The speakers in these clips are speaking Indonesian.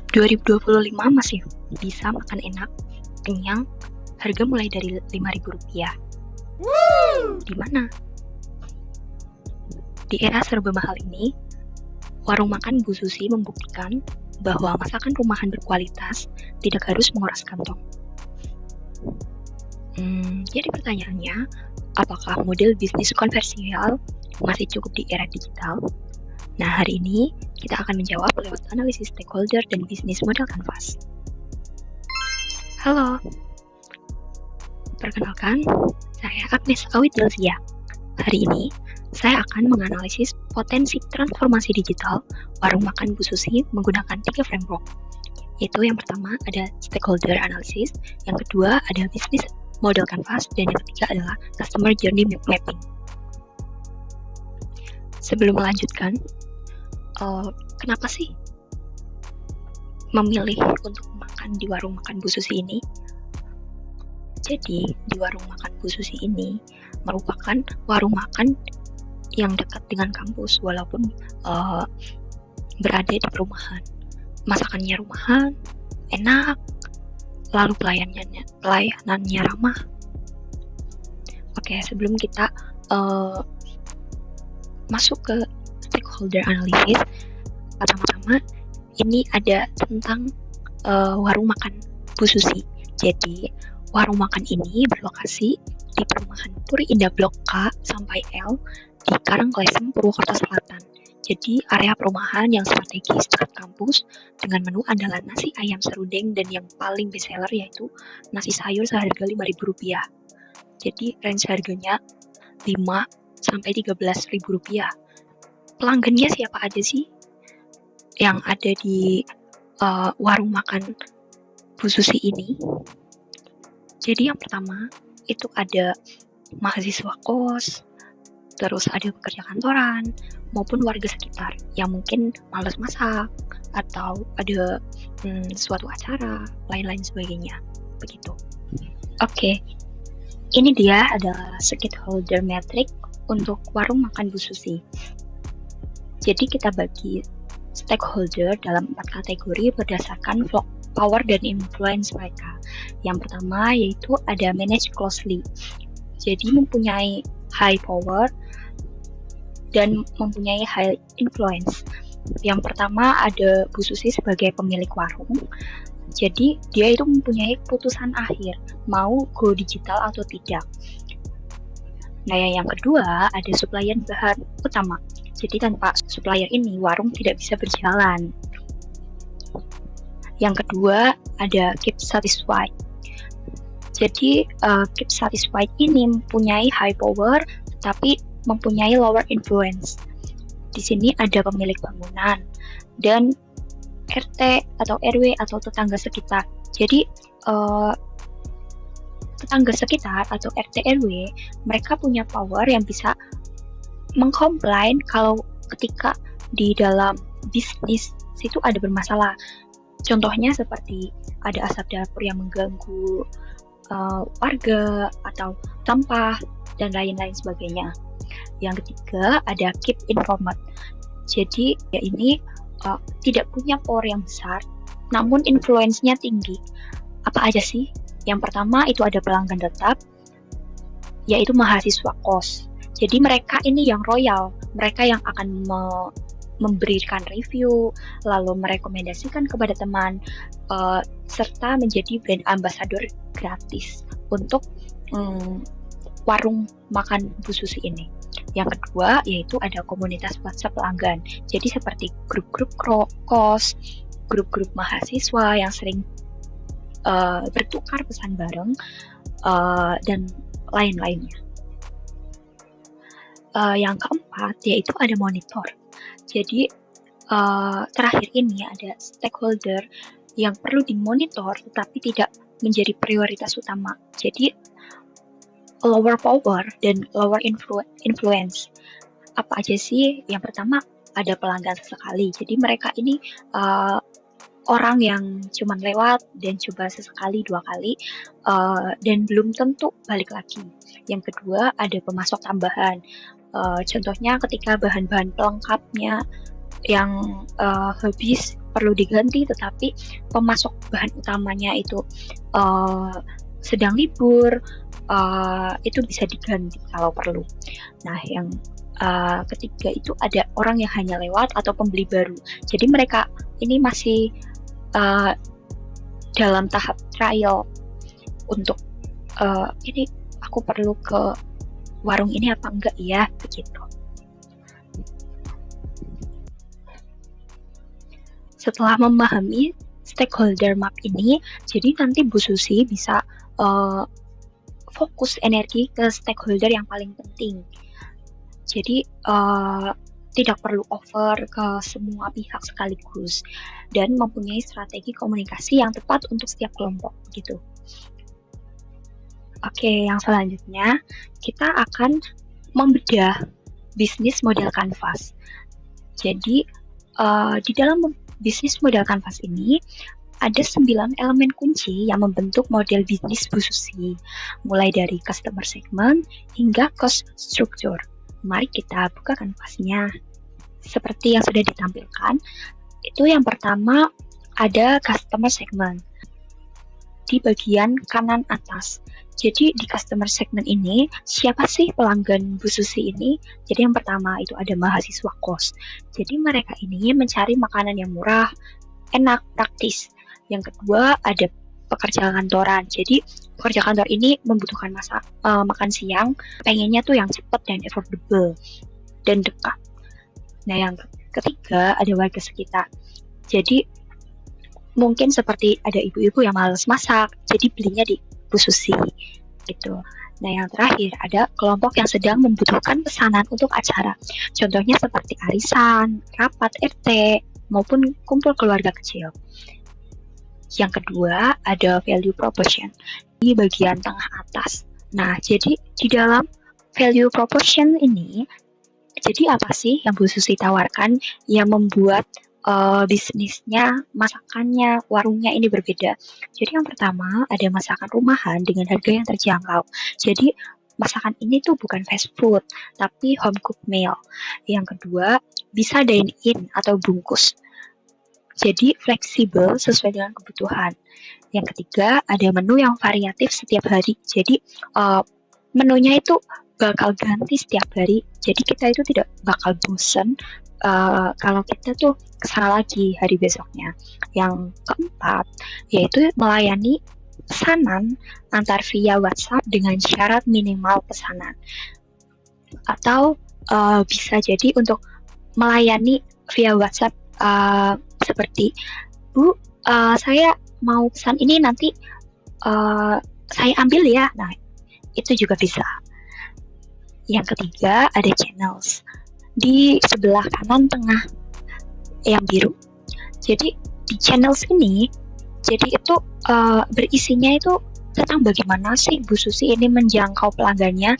2025 masih bisa makan enak, kenyang, harga mulai dari Rp5.000. Di mana? Di era serba mahal ini, warung makan Bu Susi membuktikan bahwa masakan rumahan berkualitas tidak harus menguras kantong. Jadi pertanyaannya, apakah model bisnis konversial masih cukup di era digital? Nah, hari ini kita akan menjawab lewat analisis stakeholder dan bisnis model kanvas. Halo, perkenalkan, saya Agnes Awidilsia. Hari ini, saya akan menganalisis potensi transformasi digital warung makan Bu Susi menggunakan 3 framework. Yaitu yang pertama ada stakeholder analysis, yang kedua ada bisnis model canvas, dan yang ketiga adalah customer journey mapping. Sebelum melanjutkan, kenapa sih memilih untuk makan di warung makan Bu Susi ini? Jadi, di warung makan Bu Susi ini merupakan warung makan yang dekat dengan kampus, walaupun berada di perumahan. Masakannya rumahan, enak, lalu pelayanannya ramah. Oke, sebelum kita masuk ke stakeholder analysis, pertama-tama ini ada tentang warung makan Bu Susi. Jadi, warung makan ini berlokasi di perumahan Puri Indah Blok K sampai L di Karangklesem, Purwokerto Selatan. Jadi, area perumahan yang strategis dekat kampus dengan menu andalan nasi ayam serundeng dan yang paling best seller yaitu nasi sayur seharga Rp5.000. Jadi, range harganya Rp5-13.000. Pelanggannya siapa aja sih yang ada di warung makan Bu Susi ini? Jadi, yang pertama itu ada mahasiswa kos, terus ada pekerja kantoran, maupun warga sekitar yang mungkin malas masak, atau ada suatu acara, lain-lain sebagainya, begitu. Oke, ini dia adalah stakeholder metric untuk warung makan Bu Susi. Jadi kita bagi stakeholder dalam 4 kategori berdasarkan power dan influence mereka. Yang pertama yaitu ada manage closely. Jadi mempunyai high power dan mempunyai high influence. Yang pertama ada Bu Susi sebagai pemilik warung. Jadi dia itu mempunyai keputusan akhir mau go digital atau tidak. Nah, yang kedua ada supplier bahan utama. Jadi tanpa supplier ini warung tidak bisa berjalan. Yang kedua ada keep satisfied. Jadi keep satisfied ini mempunyai high power tapi mempunyai lower influence. Di sini ada pemilik bangunan dan RT atau RW atau tetangga sekitar. Jadi tetangga sekitar atau RT RW mereka punya power yang bisa mengkomplain kalau ketika di dalam bisnis situ ada bermasalah. Contohnya seperti ada asap dapur yang mengganggu warga atau sampah dan lain-lain sebagainya. Yang ketiga ada keep informed. Jadi ya ini tidak punya power yang besar, namun influence-nya tinggi. Apa aja sih? Yang pertama itu ada pelanggan tetap, yaitu mahasiswa kos. Jadi mereka ini yang royal, mereka yang akan memberikan review, lalu merekomendasikan kepada teman, serta menjadi brand ambassador gratis untuk warung makan Bu Susi ini. Yang kedua yaitu ada komunitas WhatsApp pelanggan. Jadi seperti grup-grup kos, grup-grup mahasiswa yang sering bertukar pesan bareng dan lain-lainnya. Yang keempat yaitu ada monitor. Jadi terakhir ini ada stakeholder yang perlu dimonitor tetapi tidak menjadi prioritas utama. Jadi lower power dan lower influence. Apa aja sih? Yang pertama ada pelanggan sesekali. Jadi mereka ini orang yang cuma lewat dan coba sesekali 2 kali dan belum tentu balik lagi. Yang kedua ada pemasok tambahan. Contohnya ketika bahan-bahan pelengkapnya yang habis perlu diganti, tetapi pemasok bahan utamanya itu sedang libur, itu bisa diganti kalau perlu. Nah, yang ketiga itu ada orang yang hanya lewat atau pembeli baru. Jadi mereka ini masih dalam tahap trial untuk ini aku perlu ke warung ini apa enggak ya, begitu. Setelah memahami stakeholder map ini, jadi nanti Bu Susi bisa fokus energi ke stakeholder yang paling penting. Jadi tidak perlu over ke semua pihak sekaligus dan mempunyai strategi komunikasi yang tepat untuk setiap kelompok gitu. Oke, yang selanjutnya kita akan membedah bisnis model kanvas. Jadi di dalam bisnis model kanvas ini ada 9 elemen kunci yang membentuk model bisnis Bu Susi, mulai dari customer segment hingga cost structure. Mari kita buka kanvasnya. Seperti yang sudah ditampilkan, itu yang pertama ada customer segment di bagian kanan atas. Jadi di customer segment ini, siapa sih pelanggan Bu Susi ini? Jadi yang pertama itu ada mahasiswa kos. Jadi mereka ini mencari makanan yang murah, enak, praktis. Yang kedua ada pekerja kantoran. Jadi pekerja kantor ini membutuhkan makan siang, pengennya tuh yang cepat dan affordable dan dekat. Nah, yang ketiga ada warga sekitar. Jadi mungkin seperti ada ibu-ibu yang malas masak, jadi belinya di Bu Susi gitu. Nah, yang terakhir ada kelompok yang sedang membutuhkan pesanan untuk acara. Contohnya seperti arisan, rapat RT, maupun kumpul keluarga kecil. Yang kedua ada value proposition di bagian tengah atas. Nah, jadi di dalam value proposition ini, jadi apa sih yang Bu Susi tawarkan yang membuat bisnisnya, masakannya, warungnya ini berbeda. Jadi yang pertama ada masakan rumahan dengan harga yang terjangkau. Jadi masakan ini tuh bukan fast food, tapi home cooked meal. Yang kedua bisa dine in atau bungkus. Jadi fleksibel sesuai dengan kebutuhan. Yang ketiga ada menu yang variatif setiap hari. Jadi menunya itu bakal ganti setiap hari. Jadi kita itu tidak bakal bosan kalau kita tuh kesana lagi hari besoknya. Yang keempat yaitu melayani pesanan antar via WhatsApp dengan syarat minimal pesanan. Atau bisa jadi untuk melayani via WhatsApp seperti Bu, saya mau pesan ini nanti saya ambil ya. Nah, itu juga bisa. Yang ketiga ada channels di sebelah kanan tengah yang biru. Jadi di channels ini, jadi itu berisinya itu tentang bagaimana sih Bu Susi ini menjangkau pelanggannya.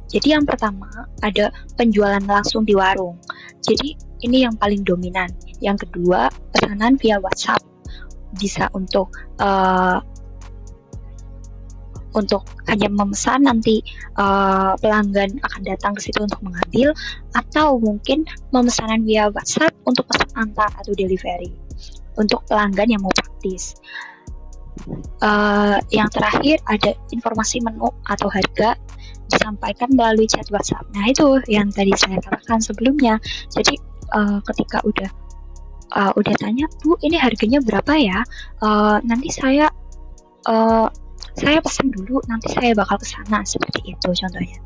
Jadi yang pertama ada penjualan langsung di warung. Jadi ini yang paling dominan. Yang kedua pesanan via WhatsApp, bisa untuk hanya memesan, nanti pelanggan akan datang ke situ untuk mengambil, atau mungkin memesanan via WhatsApp untuk pesan antar atau delivery untuk pelanggan yang mau praktis. Yang terakhir ada informasi menu atau harga disampaikan melalui chat WhatsApp. Nah, itu yang tadi saya katakan sebelumnya. Jadi ketika udah tanya, Bu, ini harganya berapa ya? Nanti saya pesan dulu, nanti saya bakal ke sana, seperti itu contohnya.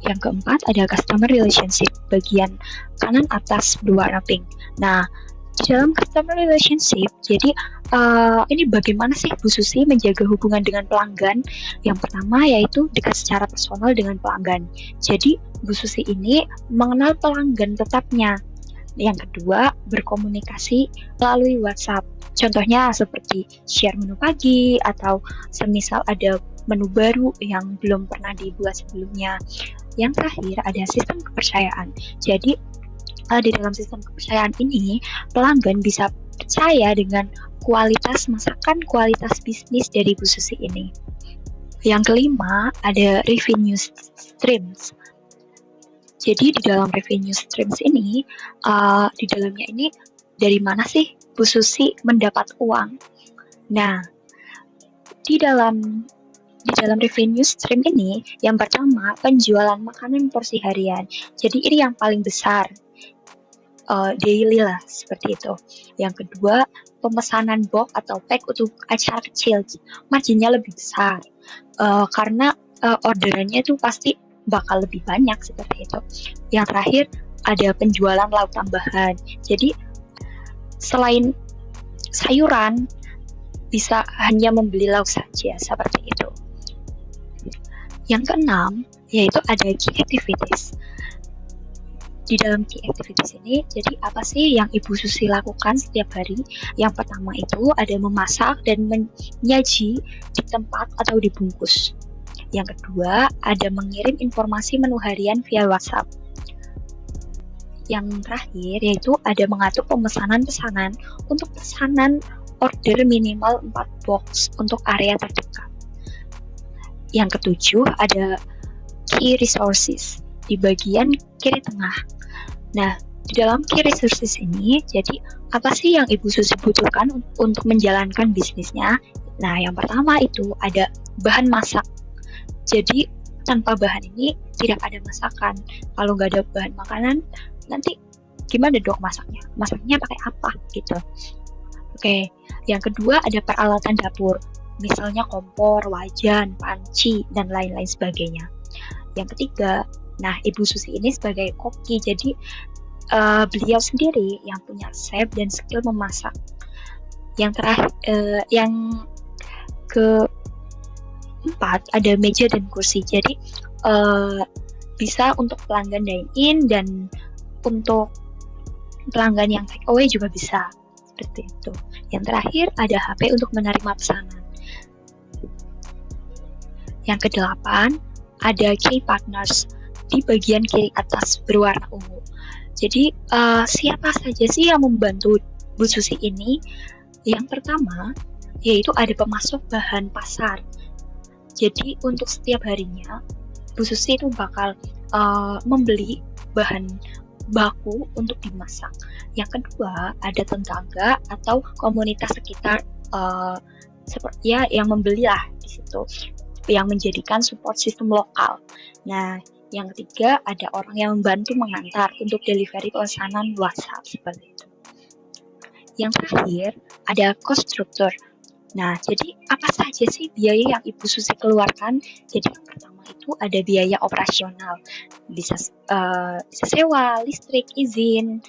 Yang keempat ada customer relationship bagian kanan atas berwarna pink. Nah, di dalam customer relationship, jadi ini bagaimana sih Bu Susi menjaga hubungan dengan pelanggan? Yang pertama yaitu dekat secara personal dengan pelanggan. Jadi Bu Susi ini mengenal pelanggan tetapnya. Yang kedua, berkomunikasi melalui WhatsApp. Contohnya seperti share menu pagi, atau semisal ada menu baru yang belum pernah dibuat sebelumnya. Yang terakhir ada sistem kepercayaan. Jadi di dalam sistem kepercayaan ini, pelanggan bisa percaya dengan kualitas masakan, kualitas bisnis dari Bu Susi ini. Yang kelima ada revenue streams. Jadi di dalam revenue streams ini, di dalamnya ini dari mana sih Bu Susi mendapat uang? Nah, di dalam revenue stream ini, yang pertama penjualan makanan porsi harian. Jadi ini yang paling besar, daily lah seperti itu. Yang kedua, pemesanan box atau pack untuk acara kecil, marginnya lebih besar karena orderannya itu pasti bakal lebih banyak seperti itu. Yang terakhir, ada penjualan lauk tambahan. Jadi selain sayuran, bisa hanya membeli lauk saja seperti itu. Yang keenam, yaitu ada key activities. Di dalam key activities ini, jadi apa sih yang Ibu Susi lakukan setiap hari? Yang pertama itu ada memasak dan menyaji di tempat atau dibungkus. Yang kedua, ada mengirim informasi menu harian via WhatsApp. Yang terakhir, yaitu ada mengatur pesanan untuk pesanan order minimal 4 box untuk area terdekat. Yang ketujuh, ada key resources di bagian kiri tengah. Nah, di dalam key resources ini, jadi apa sih yang Ibu Susi butuhkan untuk menjalankan bisnisnya? Nah, yang pertama itu ada bahan masak. Jadi, tanpa bahan ini tidak ada masakan. Kalau nggak ada bahan makanan, nanti gimana dong masaknya? Masaknya pakai apa gitu? Oke, yang kedua ada peralatan dapur. Misalnya kompor, wajan, panci, dan lain-lain sebagainya. Yang ketiga, nah Ibu Susi ini sebagai koki, jadi beliau sendiri yang punya resep dan skill memasak. Yang terakhir, yang keempat ada meja dan kursi, jadi bisa untuk pelanggan dine-in dan untuk pelanggan yang take away juga bisa seperti itu. Yang terakhir ada HP untuk menerima pesanan. Yang kedelapan ada key partners di bagian kiri atas berwarna ungu. Jadi siapa saja sih yang membantu Bu Susi ini? Yang pertama yaitu ada pemasok bahan pasar. Jadi untuk setiap harinya Bu Susi itu bakal membeli bahan baku untuk dimasak. Yang kedua ada tetangga atau komunitas sekitar seperti ya yang membeli lah di situ, yang menjadikan support sistem lokal. Nah, yang ketiga ada orang yang membantu mengantar untuk delivery pesanan WhatsApp seperti itu. Yang terakhir ada cost structure. Nah, jadi apa saja sih biaya yang Ibu Susi keluarkan? Jadi yang pertama itu ada biaya operasional, bisa sewa, listrik, izin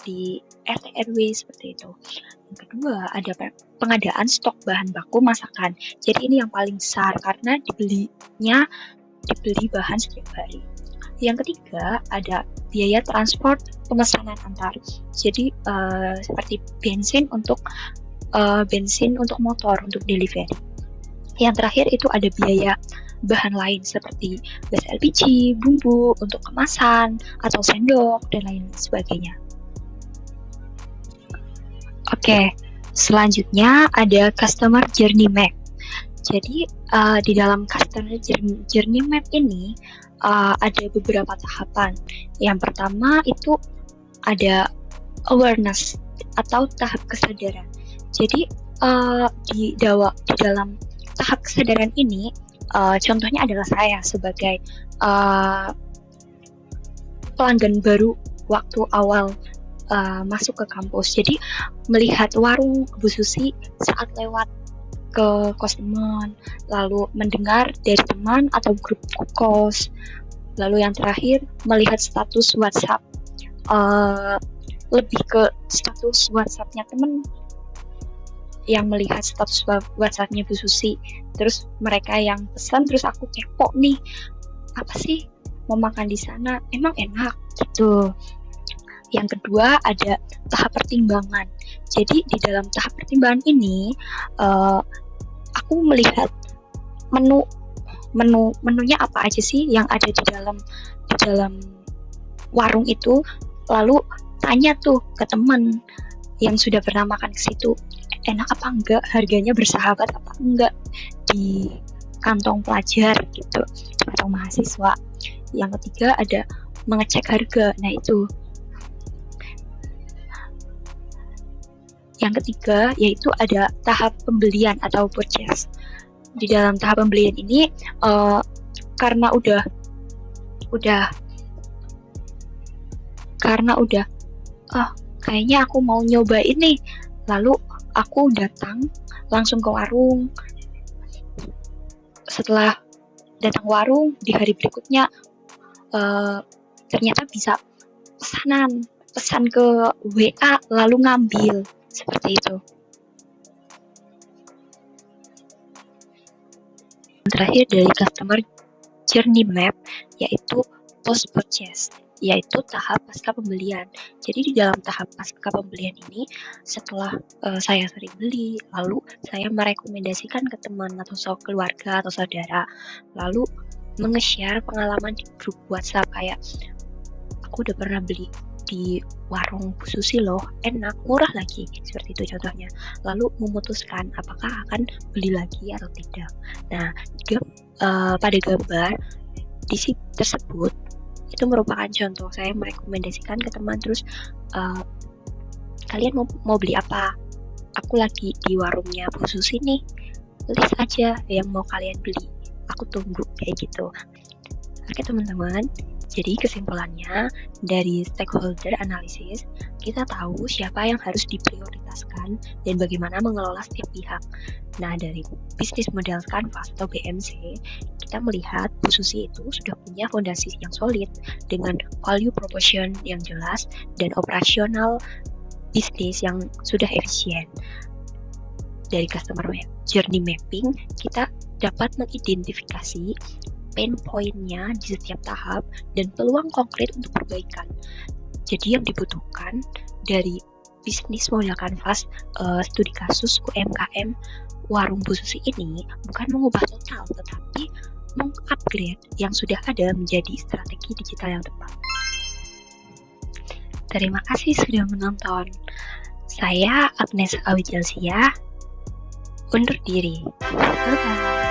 di RT RW seperti itu. Yang kedua ada pengadaan stok bahan baku masakan. Jadi ini yang paling besar karena dibeli bahan setiap hari. Yang ketiga ada biaya transport pemesanan antar. Jadi seperti bensin untuk motor untuk delivery. Yang terakhir itu ada biaya bahan lain seperti gas LPG, bumbu untuk kemasan atau sendok dan lain sebagainya. Oke, selanjutnya ada customer journey map. Jadi di dalam customer journey map ini ada beberapa tahapan. Yang pertama itu ada awareness atau tahap kesadaran. Jadi di dalam tahap kesadaran ini, contohnya adalah saya sebagai pelanggan baru waktu awal masuk ke kampus. Jadi melihat warung Bu Susi saat lewat ke kos teman, lalu mendengar dari teman atau grup kos, lalu yang terakhir melihat status WhatsApp, lebih ke status WhatsApp-nya teman yang melihat status WhatsApp-nya Bu Susi. Terus mereka yang pesan, terus aku kepo nih, apa sih mau makan di sana? Emang enak gitu. Yang kedua ada tahap pertimbangan. Jadi di dalam tahap pertimbangan ini aku melihat menunya apa aja sih yang ada di dalam warung itu, lalu tanya tuh ke teman yang sudah pernah makan ke situ, enak apa enggak, harganya bersahabat apa enggak di kantong pelajar gitu atau mahasiswa. Yang ketiga ada mengecek harga. Nah itu Yang ketiga yaitu ada tahap pembelian atau purchase. Di dalam tahap pembelian ini karena udah kayaknya aku mau nyoba ini, lalu aku datang langsung ke warung. Setelah datang ke warung di hari berikutnya ternyata bisa pesan ke WA lalu ngambil, seperti itu. Terakhir dari customer journey map yaitu post purchase, yaitu tahap pasca pembelian. Jadi di dalam tahap pasca pembelian ini, setelah saya sering beli, lalu saya merekomendasikan ke teman atau keluarga atau saudara, lalu nge-share pengalaman di grup WhatsApp kayak, aku udah pernah beli di warung Bu Susi loh, enak, murah lagi, seperti itu contohnya. Lalu memutuskan apakah akan beli lagi atau tidak. Nah, pada gambar di sini tersebut itu merupakan contoh saya merekomendasikan ke teman, terus kalian mau beli apa? Aku lagi di warungnya Bu Susi nih, list aja yang mau kalian beli, aku tunggu, kayak gitu. Oke teman-teman, jadi kesimpulannya dari stakeholder analysis, kita tahu siapa yang harus diprioritaskan dan bagaimana mengelola setiap pihak. Nah, dari bisnis model canvas atau BMC, kita melihat Bu Susi itu sudah punya fondasi yang solid dengan value proposition yang jelas dan operasional bisnis yang sudah efisien. Dari customer journey mapping, kita dapat mengidentifikasi pain point-nya di setiap tahap dan peluang konkret untuk perbaikan. Jadi yang dibutuhkan dari bisnis model canvas studi kasus UMKM warung Bu Susi ini bukan mengubah total, tetapi mengupgrade yang sudah ada menjadi strategi digital yang tepat. Terima kasih sudah menonton. Saya Agnes Awijelsia undur diri. Bye-bye.